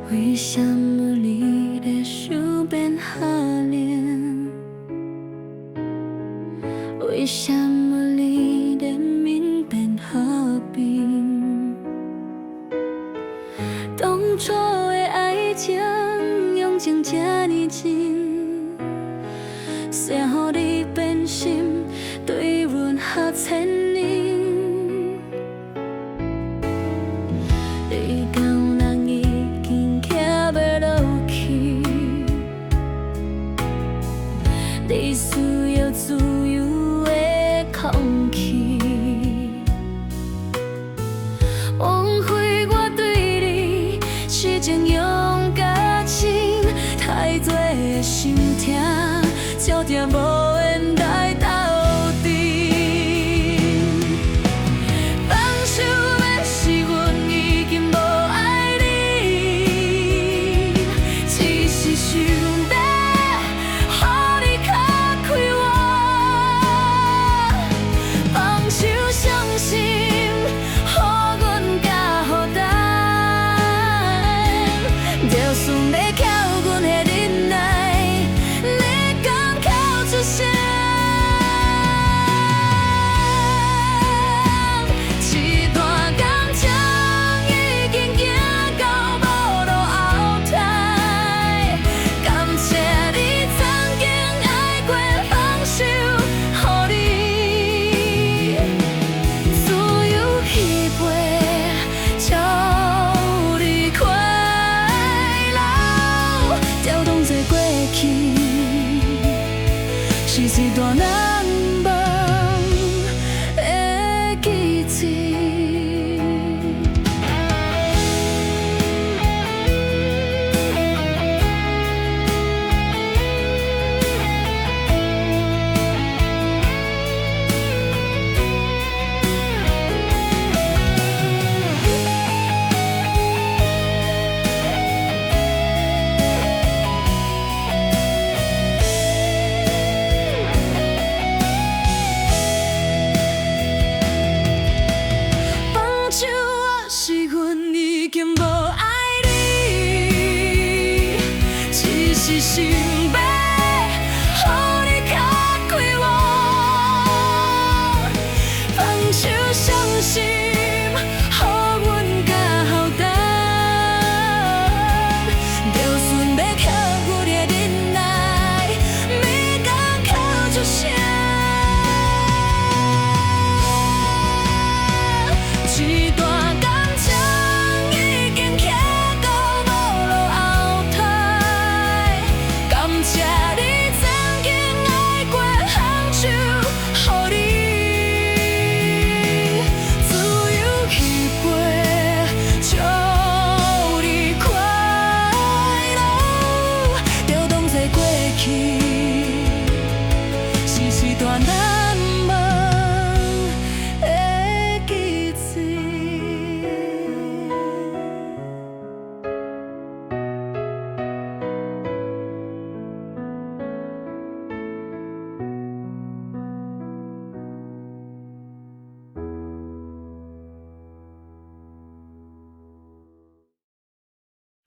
为什么你在想变下脸？为什么你的面变和平？当初的爱情用情这呢真，谁予你变心，对阮下千年？你讲人已经徛要落去，你需要自由的空气。枉费我对你痴情用甲深，太多的心痛，注定无缘来斗阵。放手的是阮已经无爱你，只是想要予你较快活。放手伤心，予阮较孤单，就算要扣阮的忍耐，你敢哭出声？一段感情已经行到无路后退，感谢你曾经爱过，放手予你自由翕飞，祝你快乐，调动做过去，是一段。